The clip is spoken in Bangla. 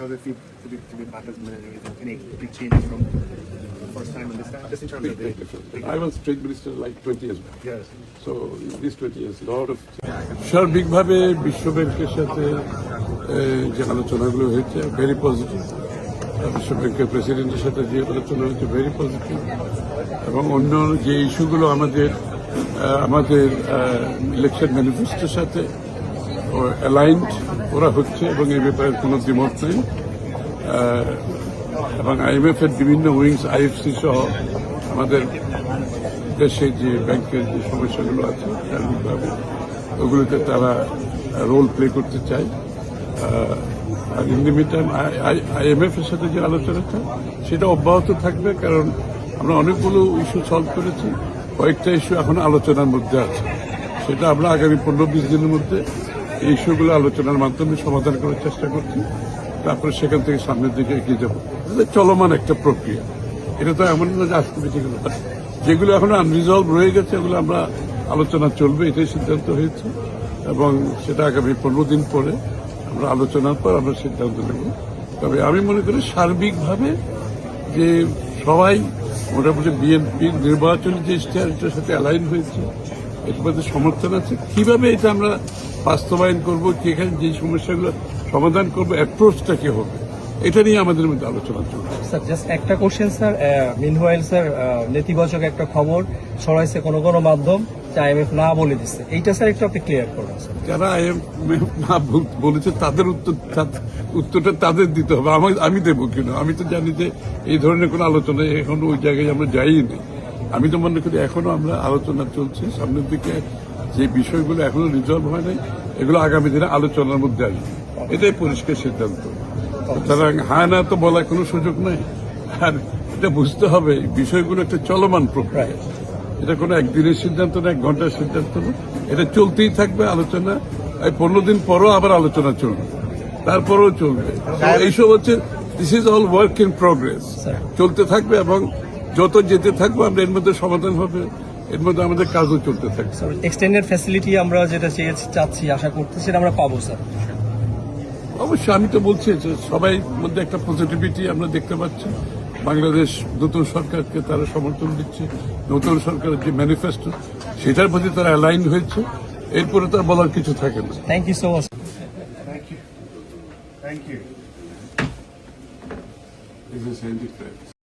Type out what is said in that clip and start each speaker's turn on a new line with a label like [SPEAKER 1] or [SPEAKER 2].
[SPEAKER 1] are the few to be partners any big change from the first time and this time? Just in terms of the
[SPEAKER 2] I was trade minister like 20 years back.
[SPEAKER 1] Yes.
[SPEAKER 2] So in these 20 years, lot of সার্বিকভাবে বিশ্ব ব্যাংকের সাথে যে আলোচনাগুলো হয়েছে ভেরি পজিটিভ। বিশ্ব ব্যাংকের প্রেসিডেন্টের সাথে যে আলোচনা হয়েছে ভেরি পজিটিভ, এবং অন্য যে ইস্যুগুলো আমাদের ইলেকশন ম্যানিফেস্টোর সাথে অ্যালাইনড ওরা হচ্ছে, এবং এই ব্যাপারে কোনো দ্বিমত নেই। এবং IMF এর বিভিন্ন উইংস, IFC সহ আমাদের দেশে যে ব্যাংকের যে সমস্যাগুলো আছে সার্বিকভাবে ওগুলোতে তারা রোল প্লে করতে চায়। আর in the mid time IMF এর সাথে যে আলোচনাটা সেটা অব্যাহত থাকবে, কারণ আমরা অনেকগুলো ইস্যু সলভ করেছি, কয়েকটা ইস্যু এখন আলোচনার মধ্যে আছে। সেটা আমরা আগামী 15-20 দিনের মধ্যে এই ইস্যুগুলো আলোচনার মাধ্যমে সমাধান করার চেষ্টা করছি। তারপরে সেখান থেকে সামনের দিকে এগিয়ে যাবো। চলমান একটা প্রক্রিয়া, এটা তো এমন না যে আজকে যেগুলো যেগুলো এখন আনরিজলভ রয়ে গেছে ওগুলো আমরা আলোচনা চলবে, এটাই সিদ্ধান্ত হয়েছে। এবং সেটা আগামী 15 দিন পরে আমরা আলোচনার পর আমরা সিদ্ধান্ত নেব। তবে আমি মনে করি সার্বিকভাবে যে সবাই মোটামুটি বিএনপির নির্বাচনী যে স্ট্যান্ডের সাথে অ্যালাইন হয়েছে, এর মধ্যে সমর্থন আছে। কিভাবে এটা আমরা বাস্তবায়ন করবো, এখানে যে সমস্যাগুলো সমাধান করবো, অ্যাপ্রোচটা কি হবে, এটা নিয়ে আমাদের মধ্যে আলোচনা চলছে।
[SPEAKER 3] স্যার জাস্ট একটা কোশ্চেন স্যার, মিনওয়াইল স্যার নেতিবাচক একটা খবর ছড়াইছে কোনো মাধ্যম যে IMF না বলে দিচ্ছে, এইটা স্যার একটু আপনি ক্লিয়ার করুন স্যার।
[SPEAKER 2] যারা IMF না বলেছে তাদের উত্তরটা তাদের দিতে হবে, আমি দেবো কিনা। আমি তো জানি যে এই ধরনের কোনো আলোচনা এখনো ওই জায়গায় আমরা যাইনি। আমি তো মনে করি এখনো আমরা আলোচনা চলছে, সামনের দিকে যে বিষয়গুলো এখনো রিজলভ হয় নাই এগুলো আগামী দিনে আলোচনার মধ্যে আসবে, এটাই পরিষ্কার সিদ্ধান্ত। সুতরাং হ্যাঁ না তো বলার কোনো সুযোগ নাই। আর এটা বুঝতে হবে বিষয়গুলো একটা চলমান প্রক্রিয়া, এটা কোনো একদিনের সিদ্ধান্ত না, 1 ঘন্টার সিদ্ধান্ত না, এটা চলতেই থাকবে। আলোচনা 15 দিন পরও আবার আলোচনা চলবে, তারপরেও চলবে। এইসব হচ্ছে this is all work in progress, চলতে থাকবে এবং যত যেতে থাকবো আমরা এর মধ্যে সমাধান হবে, এর মধ্যে আমাদের কাজও চলতে থাকবে।
[SPEAKER 3] এক্সটেন্ডেড ফ্যাসিলিটি আমরা যেটা চাচ্ছি আশা করতে সেটা আমরা পাবো স্যার।
[SPEAKER 2] অবশ্যই আমি তো বলছি যে সবাই মধ্যে একটা পজিটিভিটি আমরা দেখতে পাচ্ছি। বাংলাদেশ নতুন সরকারকে তারা সমর্থন দিচ্ছে, নতুন সরকারের যে ম্যানিফেস্টো সেটার প্রতি তারা অ্যালাইন হয়েছে। এরপরে তার বলার কিছু থাকে না।
[SPEAKER 3] Thank you so much.
[SPEAKER 1] Thank you.
[SPEAKER 2] This is Andy Fair.